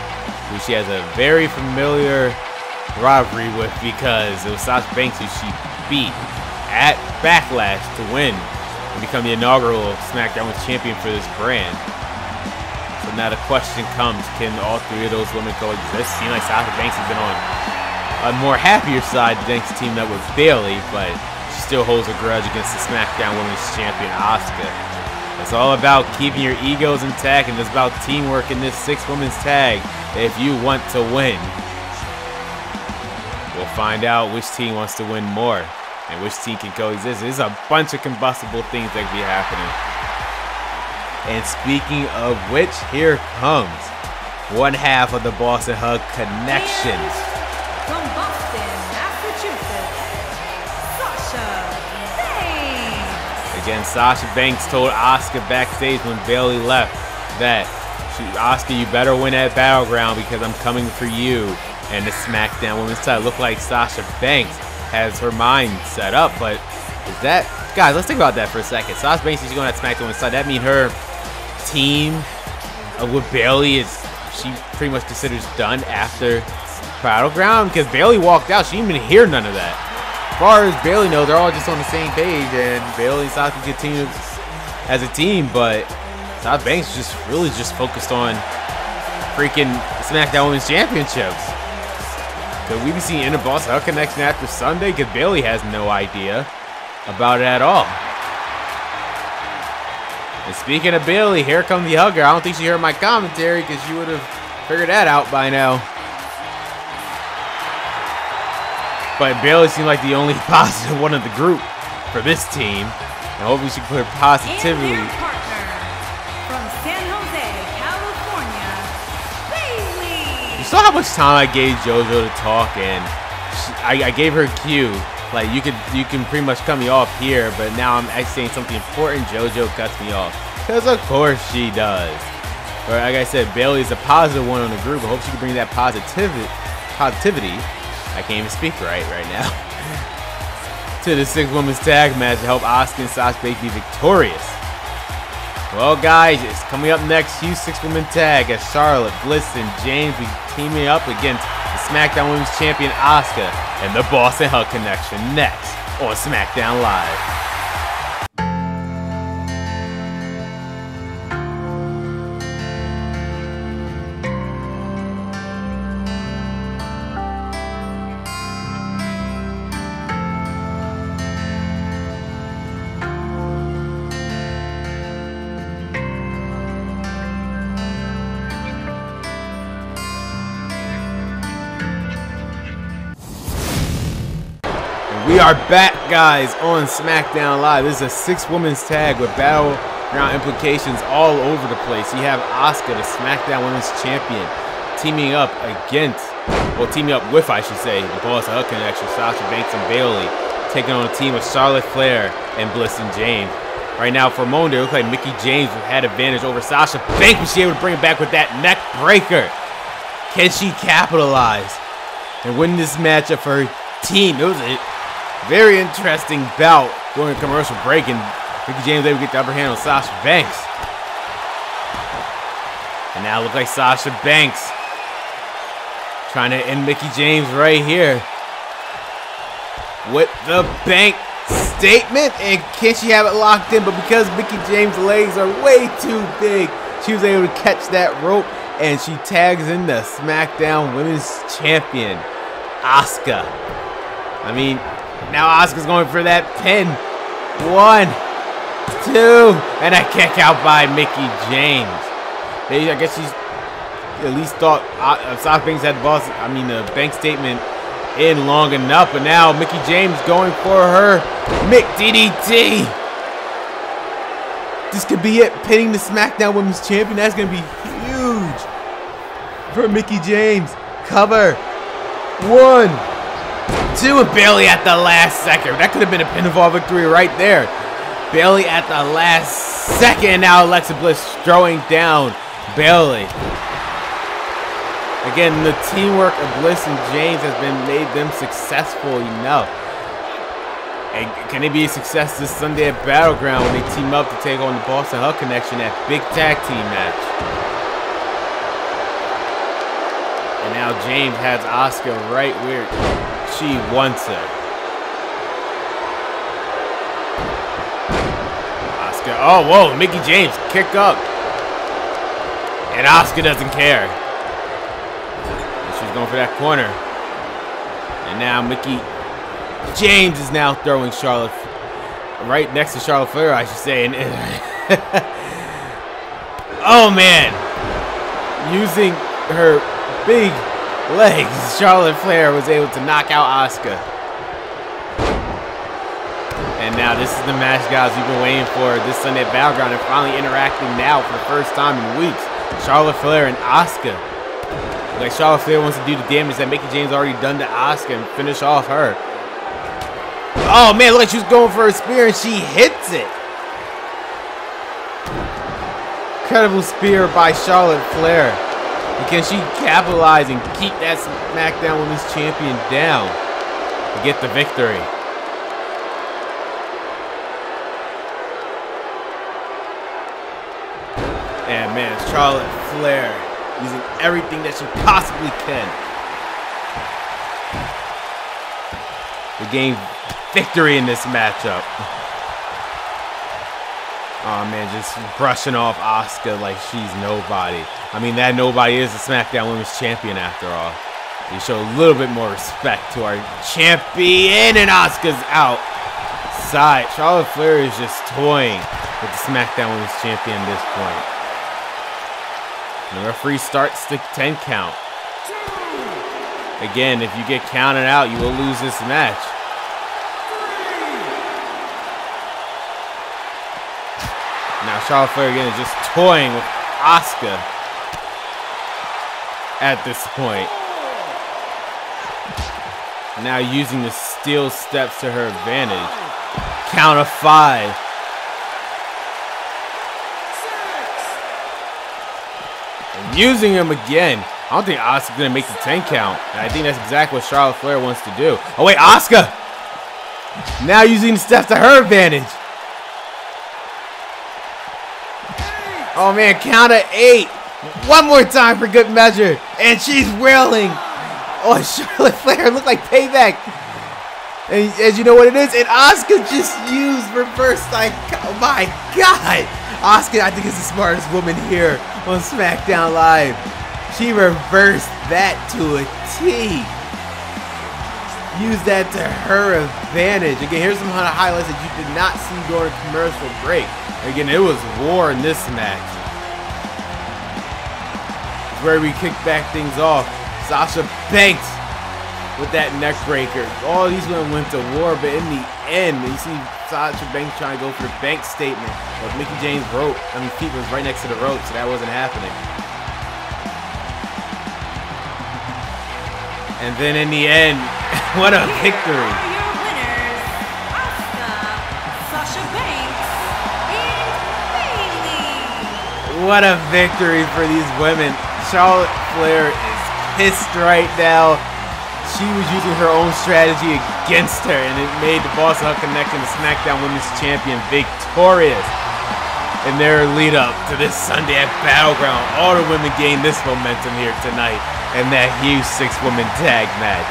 [SPEAKER 2] who she has a very familiar rivalry with, because it was Sasha Banks who she beat at Backlash to win and become the inaugural SmackDown Women's Champion for this brand. So now the question comes, can all three of those women coexist? Seems like Sasha Banks has been on a more happier side thanks to team up with Bayley, but she still holds a grudge against the SmackDown Women's Champion, Asuka. It's all about keeping your egos intact, and it's about teamwork in this 6-women's tag if you want to win. We'll find out which team wants to win more and which team can coexist. There's a bunch of combustible things that could be happening. And speaking of which, here comes one half of the Boston Hug Connection.
[SPEAKER 3] And from Boston, Massachusetts, Sasha Banks.
[SPEAKER 2] Again, Sasha Banks told Asuka backstage when Bayley left that, Asuka, you better win at Battleground because I'm coming for you and the SmackDown Women's title. Look like Sasha Banks has her mind set up, but is that, guys, let's think about that for a second. Sasha Banks is going at SmackDown Women's title. That means her team with Bayley is, she pretty much considers done after Battleground, because Bayley walked out. She didn't even hear none of that. As far as Bayley knows, they're all just on the same page, and Bayley and Sasha continue as a team, but Sasha Banks is just really just focused on freaking SmackDown Women's Championships. Could we be seeing Inner Boston Hug Connection after Sunday? Because Bayley has no idea about it at all. And speaking of Bayley, here comes the hugger. I don't think she heard my commentary, because she would have figured that out by now. But Bayley seemed like the only positive one of the group for this team. And hopefully she can put her positivity.
[SPEAKER 3] And their partner, from San Jose, California, Bayley.
[SPEAKER 2] You saw how much time I gave JoJo to talk, and I gave her a cue. Like, you can pretty much cut me off here, but now I'm actually saying something important. JoJo cuts me off, because of course she does. But like I said, Bayley is a positive one on the group. I hope she can bring that positivity. I can't even speak right now. To the 6-women's tag match to help Asuka and Sasha Banks be victorious. Well, guys, it's coming up next. Huge 6-woman tag as Charlotte, Bliss, and James be teaming up against the SmackDown Women's Champion Asuka and the Boston Hug Connection next on SmackDown Live. We are back, guys, on SmackDown Live. This is a 6-women's tag with battleground implications all over the place. You have Asuka, the SmackDown Women's Champion, teaming up with, I should say, the Boston Hug Connection, Sasha Banks and Bayley, taking on a team of Charlotte Flair and Bliss and James. Right now, for a moment, it looked like Mickie James had advantage over Sasha Banks, but she able to bring it back with that neck breaker. Can she capitalize and win this matchup for her team? It was a very interesting bout during a commercial break, and Mickie James able to get the upper hand on Sasha Banks. And now it looks like Sasha Banks trying to end Mickie James right here with the bank statement. And can she have it locked in? But because Mickie James' legs are way too big, she was able to catch that rope, and she tags in the SmackDown Women's Champion, Asuka. I mean, now Asuka's going for that pin. 1, 2, and a kick out by Mickie James. I guess she's at least thought Sasha Banks had the bank statement in long enough, but now Mickie James going for her McDDT. This could be it, pinning the SmackDown Women's Champion. That's going to be huge for Mickie James. Cover. 1, 2, and Bayley at the last second. That could have been a pinfall victory right there. Bayley at the last second. Now Alexa Bliss throwing down Bayley. Again, the teamwork of Bliss and James has made them successful enough. And can they be a success this Sunday at Battleground when they team up to take on the Boston Hug Connection at big tag team match? And now James has Asuka right where she wants her. Asuka, oh, whoa, Mickie James, kick up. And Asuka doesn't care. And she's going for that corner. And now Mickie James is now throwing Charlotte, right next to Charlotte Flair, I should say. And oh, man. Using her big legs, Charlotte Flair was able to knock out Asuka. And now this is the match, guys, we've been waiting for this Sunday at Battleground. They're finally interacting now for the first time in weeks. Charlotte Flair and Asuka. Like Charlotte Flair wants to do the damage that Mickie James already done to Asuka and finish off her. Oh man, look, she was going for a spear and she hits it. Incredible spear by Charlotte Flair. And can she capitalize and keep that SmackDown Women's Champion down to get the victory? And man, Charlotte Flair using everything that she possibly can to gain victory in this matchup. Oh man, just brushing off Asuka like she's nobody. I mean, that nobody is the SmackDown Women's Champion after all. You show a little bit more respect to our champion, and Asuka's outside. Charlotte Flair is just toying with the SmackDown Women's Champion at this point. And the referee starts the 10 count. Again, if you get counted out, you will lose this match. Now Charlotte Flair again is just toying with Asuka at this point. Now using the steel steps to her advantage. Count of 5. 6. And using him again. I don't think Asuka's gonna make the 10 count. And I think that's exactly what Charlotte Flair wants to do. Oh wait, Asuka! Now using the steps to her advantage. Oh man, count of 8. One more time for good measure. And she's wailing. Oh, Charlotte Flair looked like payback. And as you know what it is, and Asuka just used reverse psych. Oh my God. Asuka, I think, is the smartest woman here on Smackdown Live. She reversed that to a T. Use that to her advantage. Again, here's some highlights that you did not see during a commercial break. Again, it was war in this match. Where we kick back things off. Sasha Banks with that neck breaker. All these women went to war, but in the end, you see Sasha Banks trying to go for the bank statement. But Mickie James' feet was right next to the rope, so that wasn't happening. And then in the end, what a victory!
[SPEAKER 3] Here are your winners, Asuka, Sasha Banks, and Bayley.
[SPEAKER 2] What a victory for these women. Charlotte Flair is pissed right now. She was using her own strategy against her, and it made the Boss Hug Connection, the SmackDown Women's Champion, victorious in their lead up to this Sunday at Battleground. All the women gained this momentum here tonight in that huge 6-woman tag match.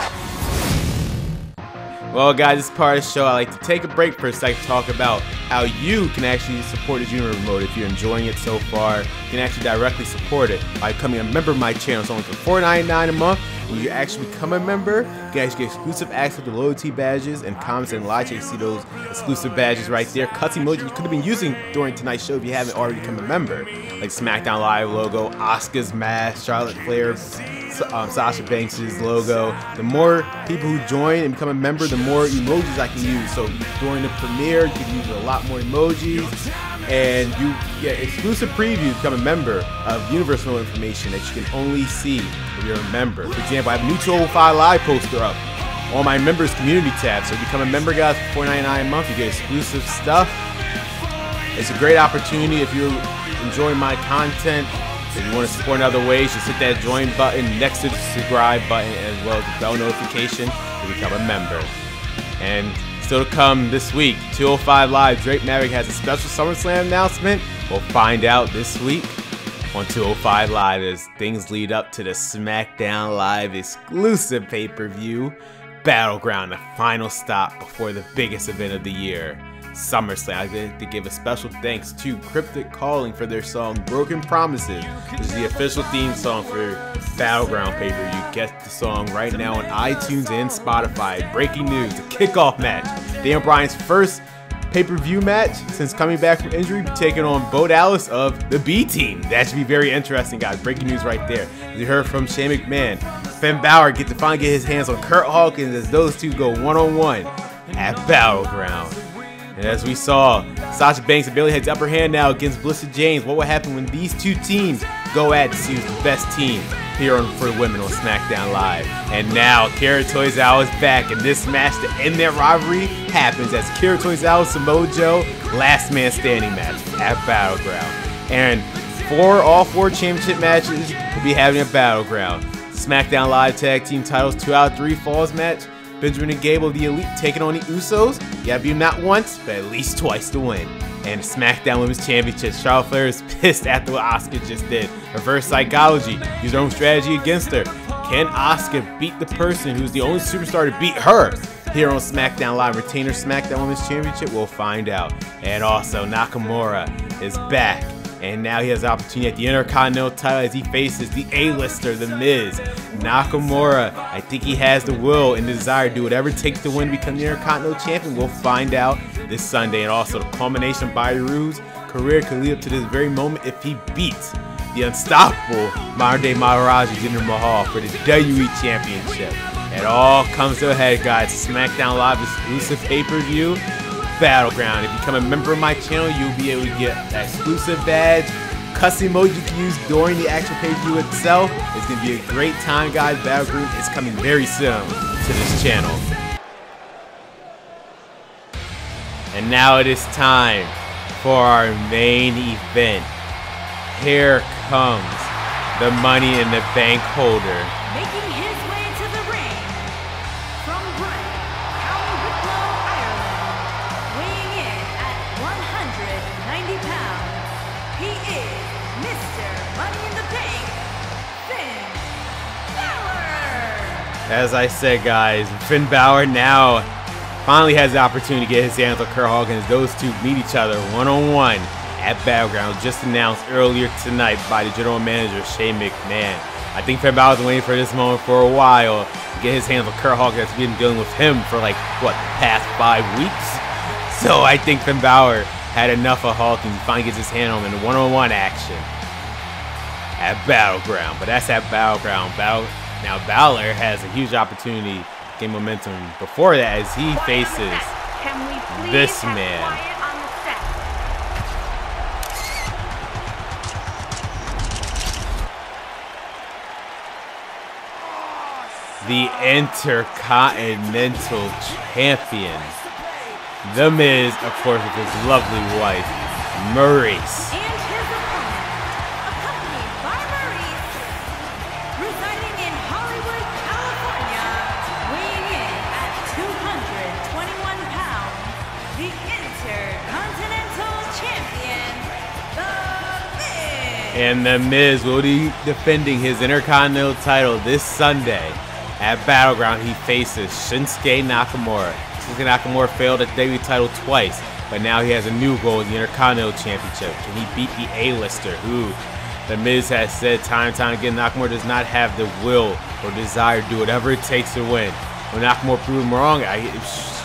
[SPEAKER 2] Well, guys, this part of the show, I like to take a break for a second to talk about how you can actually support the Junior Remote. If you're enjoying it so far, you can actually directly support it by becoming a member of my channel. It's only for $4.99 a month. When you actually become a member, you can actually get exclusive access to loyalty badges and comments and live chat. You see those exclusive badges right there. Custom emojis you could have been using during tonight's show if you haven't already become a member. Like Smackdown Live logo, Asuka's mask, Charlotte Flair, Sasha Banks' logo. The more people who join and become a member, the more emojis I can use. So during the premiere, you can use a lot more emojis. And you get exclusive previews, become a member of universal information that you can only see if you're a member. For example, I have a new 205 Live poster up on my members community tab. So become a member, guys, for $4.99 a month. You get exclusive stuff. It's a great opportunity if you're enjoying my content. If you want to support in other ways, just hit that join button next to the subscribe button, as well as the bell notification to become a member. And still to come this week, 205 Live, Drake Maverick has a special SummerSlam announcement. We'll find out this week on 205 Live as things lead up to the Smackdown Live exclusive pay-per-view, Battleground, the final stop before the biggest event of the year, SummerSlam. I'd like to give a special thanks to Cryptic Calling for their song Broken Promises. This is the official theme song for Battleground pay-per-view. Get the song right now on iTunes and Spotify. Breaking news, the kickoff match. Daniel Bryan's first pay-per-view match since coming back from injury, taking on Bo Dallas of the B Team. That should be very interesting, guys. Breaking news right there. As you heard from Shane McMahon, Finn Balor finally get his hands on Kurt Hawkins as those two go one-on-one at Battleground. And as we saw, Sasha Banks and Bayley has the upper hand now against Blissa James. What will happen when these two teams go at to see who's the best team here for women on SmackDown Live? And now, Kira Tozawa is back, and this match to end their rivalry happens as Kira Tozawa and Samoa Joe last man standing match at Battleground. And all four championship matches will be having at Battleground. SmackDown Live Tag Team titles 2 out of 3 falls match. Benjamin and Gable, the Elite, taking on the Usos. You gotta beat them not once, but at least twice to win. And SmackDown Women's Championship. Charlotte Flair is pissed after what Asuka just did. Reverse psychology. Use her own strategy against her. Can Asuka beat the person who's the only superstar to beat her here on SmackDown Live? Retain her SmackDown Women's Championship? We'll find out. And also, Nakamura is back. And now he has the opportunity at the Intercontinental title as he faces the A-lister, The Miz. Nakamura, I think he has the will and desire to do whatever it takes to win and become the Intercontinental Champion. We'll find out this Sunday. And also, the culmination of Bobby Roode's career could lead up to this very moment if he beats the unstoppable modern-day Maharaja Jinder Mahal for the WWE Championship. It all comes to a head, guys. SmackDown Live exclusive pay-per-view. Battleground. If you become a member of my channel, you'll be able to get that exclusive badge, custom emoji you can use during the actual pay-per-view itself. It's going to be a great time, guys. Battleground is coming very soon to this channel. And now it is time for our main event. Here comes the Money in the Bank holder.
[SPEAKER 3] Making his way to the ring from Britain, County Wicklow, Ireland, weighing in at 190 pounds, he is
[SPEAKER 2] As I said, guys, Finn Balor now finally has the opportunity to get his hands on Curt Hawkins. Those two meet each other one-on-one at Battleground, just announced earlier tonight by the general manager, Shane McMahon. I think Finn Balor's been waiting for this moment for a while to get his hands on Curt Hawkins. That's been dealing with him for like, what, the past 5 weeks? So I think Finn Balor had enough of Hawkins. He finally gets his hand on him in the one-on-one action at Battleground. But that's at Battleground. Now Balor has a huge opportunity to gain momentum before that as he faces this man. The Intercontinental Champion, The Miz, of course, with his lovely wife, Maurice.
[SPEAKER 3] And his opponent, accompanied by Maurice, residing in Hollywood, California, weighing in at 221 pounds, the Intercontinental Champion, The Miz.
[SPEAKER 2] And The Miz will be defending his Intercontinental title this Sunday. At Battleground, he faces Shinsuke Nakamura. Shinsuke Nakamura failed at the WWE title twice, but now he has a new goal in the Intercontinental Championship. Can he beat the A-lister, who The Miz has said time and time again, Nakamura does not have the will or desire to do whatever it takes to win. When Nakamura proved him wrong, I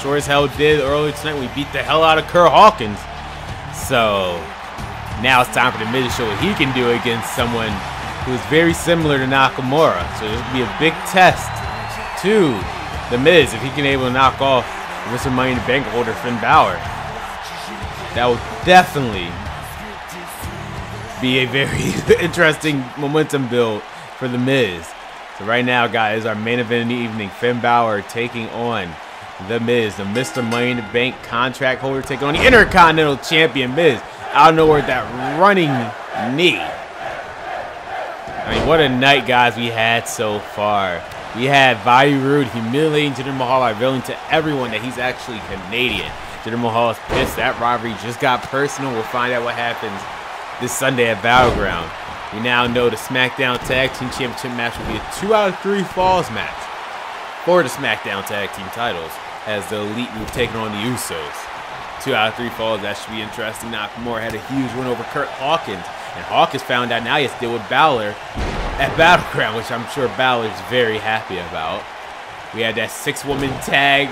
[SPEAKER 2] sure as hell did earlier tonight. We beat the hell out of Curt Hawkins. So now it's time for The Miz to show what he can do against someone who is very similar to Nakamura. So this will be a big test to The Miz if he can able to knock off Mr. Money in the Bank holder Finn Balor. That will definitely be a very interesting momentum build for The Miz. So right now, guys, our main event in the evening, Finn Balor taking on The Miz, the Mr. Money in the Bank contract holder, taking on the Intercontinental Champion Miz. Out of nowhere, that running knee. I mean, what a night, guys, we had so far. We had Bobby Roode humiliating Jinder Mahal by revealing to everyone that he's actually Canadian. Jinder Mahal is pissed. That rivalry just got personal. We'll find out what happens this Sunday at Battleground. We now know the Smackdown Tag Team Championship match will be a 2 out of 3 falls match for the Smackdown Tag Team titles, as the Elite will be taking on the Usos. 2 out of 3 falls. That should be interesting. Nakamura had a huge win over Curt Hawkins, and Hawkins found out now he has to deal with Balor at Battleground, which I'm sure Balor's very happy about. We had that 6-woman tag.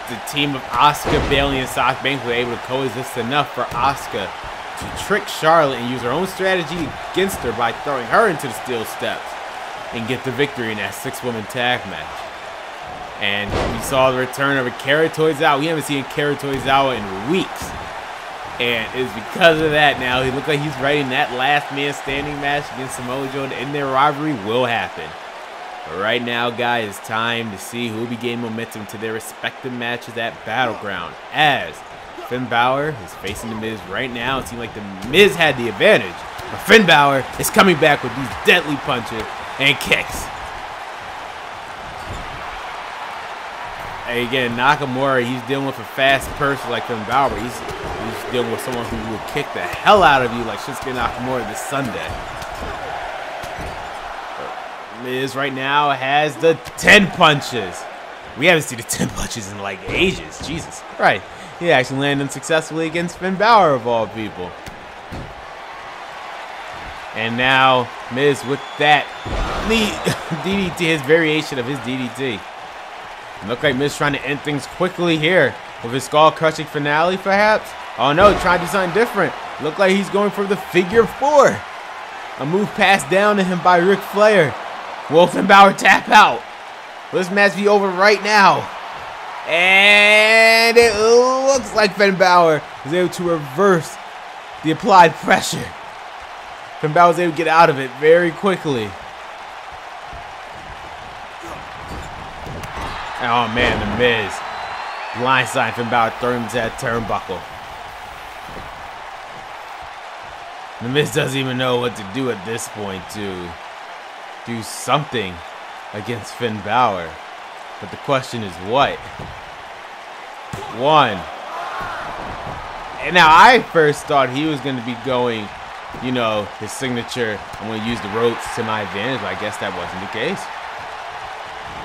[SPEAKER 2] The team of Asuka, Bayley, and Sasha Banks were able to coexist enough for Asuka to trick Charlotte and use her own strategy against her by throwing her into the steel steps and get the victory in that 6-woman tag match. And we saw the return of Akira Tozawa. We haven't seen Akira Tozawa in weeks. And it's because of that now. He looks like he's writing that last man standing match against Samoa Joe in their rivalry will happen. But right now, guys, it's time to see who will be gaining momentum to their respective matches at Battleground. As Finn Balor is facing The Miz right now. It seems like The Miz had the advantage. But Finn Balor is coming back with these deadly punches and kicks. And again, Nakamura, he's dealing with a fast person like Finn Balor. He's dealing with someone who will kick the hell out of you like Shinsuke Nakamura this Sunday. Miz right now has the 10 punches. We haven't seen the 10 punches in like ages. Jesus. Right. He actually landed unsuccessfully against Finn Balor of all people. And now Miz with that DDT, his variation of his DDT. It looked like Miz trying to end things quickly here with his skull-crushing finale, perhaps. Oh no, trying to do something different. Looked like he's going for the figure 4. A move passed down to him by Ric Flair. Will Finn Balor tap out? Will this match be over right now? And it looks like Finn Balor is able to reverse the applied pressure. Finn Balor was able to get out of it very quickly. Oh man, The Miz blindside Finn Balor, throwing him to that turnbuckle. The Miz doesn't even know what to do at this point to do something against Finn Balor. But the question is what? 1. And now I first thought he was going to be going, you know, his signature, I'm going to use the ropes to my advantage, but I guess that wasn't the case.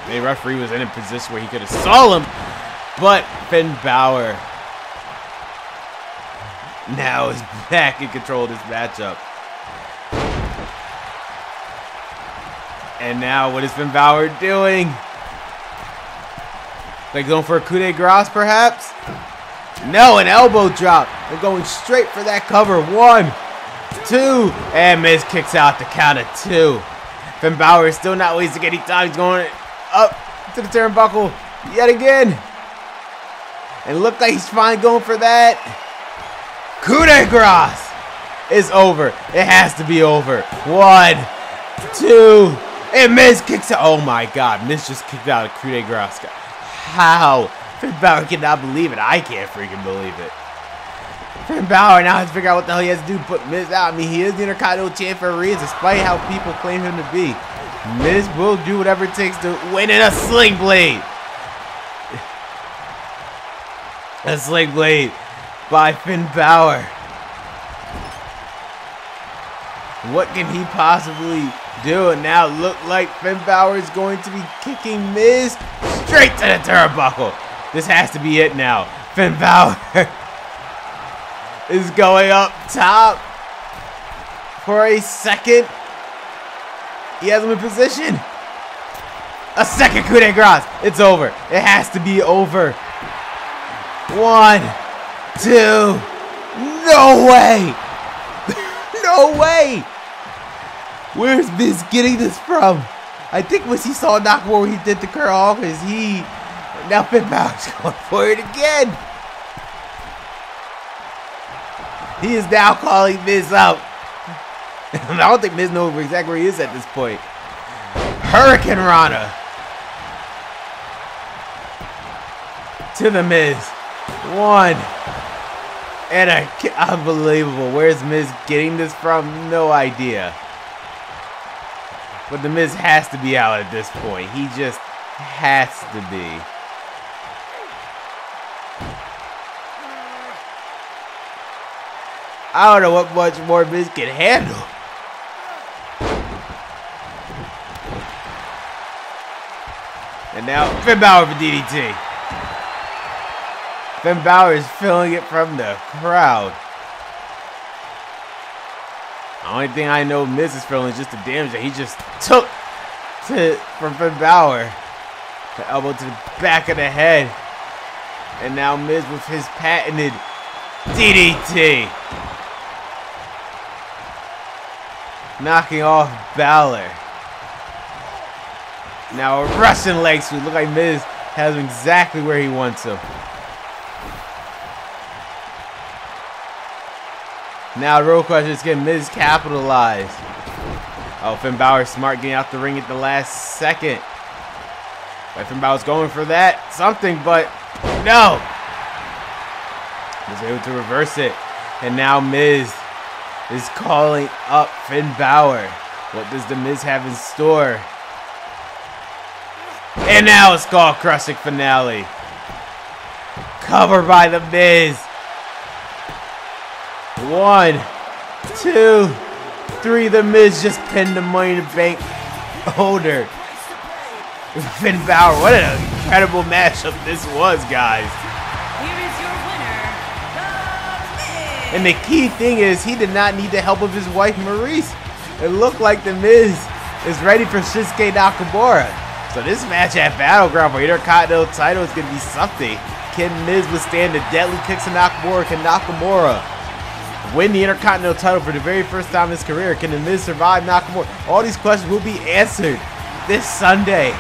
[SPEAKER 2] The referee was in a position where he could have saw him, but Finn Balor now is back in control of this matchup. And now, what is Finn Balor doing? Like going for a coup de grace, perhaps? No, an elbow drop. They're going straight for that cover. 1, 2, and Miz kicks out the count of 2. Finn Balor is still not wasting any time. He's going up to the turnbuckle yet again. And look like he's finally going for that. Coup de grace is over. It has to be over. 1, 2, and Miz kicks out. Oh my God, Miz just kicked out a coup de grace. How? Finn Balor cannot believe it. I can't freaking believe it. Finn Balor now has to figure out what the hell he has to do to put Miz out. I mean, he is the Intercontinental Champion for a reason, despite how people claim him to be. Miz will do whatever it takes to win in a sling blade. A sling blade by Finn Balor. What can he possibly do? And now look like Finn Balor is going to be kicking Miz straight to the turnbuckle. This has to be it now. Finn Balor is going up top for a second. He has him in position. A second coup de grace. It's over. It has to be over. 1, 2. No way. No way. Where's Miz getting this from? I think once he saw Nakamura, he did the curl off. Now Finn Balor's going for it again. He is now calling Miz out. I don't think Miz knows exactly where he is at this point. Hurricane Rana to the Miz. 1. And unbelievable. Where's Miz getting this from? No idea. But the Miz has to be out at this point. He just has to be. I don't know what much more Miz can handle. And now Finn Balor for DDT. Finn Balor is feeling it from the crowd. The only thing I know Miz is feeling is just the damage that he just took from Finn Balor. The elbow to the back of the head. And now Miz with his patented DDT. Knocking off Balor. Now a Russian leg sweep. Look like Miz has him exactly where he wants him. Now real question is, can Miz capitalize? Oh, Finn Balor smart getting out the ring at the last second. But Finn Balor's going for that. Something, but no. Miz able to reverse it. And now Miz is calling up Finn Balor. What does the Miz have in store? And now a skull crushing finale. Covered by the Miz. 1, 2, 3. The Miz just pinned the Money in the Bank holder. Finn Balor. What an incredible matchup this was, guys.
[SPEAKER 3] Here is your winner, The Miz.
[SPEAKER 2] And the key thing is, he did not need the help of his wife, Maurice. It looked like the Miz is ready for Shinsuke Nakamura. So this match at Battleground for Intercontinental title is going to be something. Can Miz withstand the deadly kicks of Nakamura? Can Nakamura win the Intercontinental title for the very first time in his career? Can the Miz survive Nakamura? All these questions will be answered this Sunday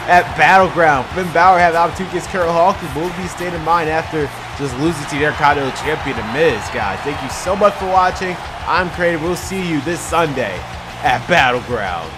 [SPEAKER 2] at Battleground. Finn Balor had the opportunity against Carol Hawkins, but will be staying in mind after just losing to the Intercontinental Champion The Miz. Guys, thank you so much for watching. I'm Creative. We'll see you this Sunday at Battleground.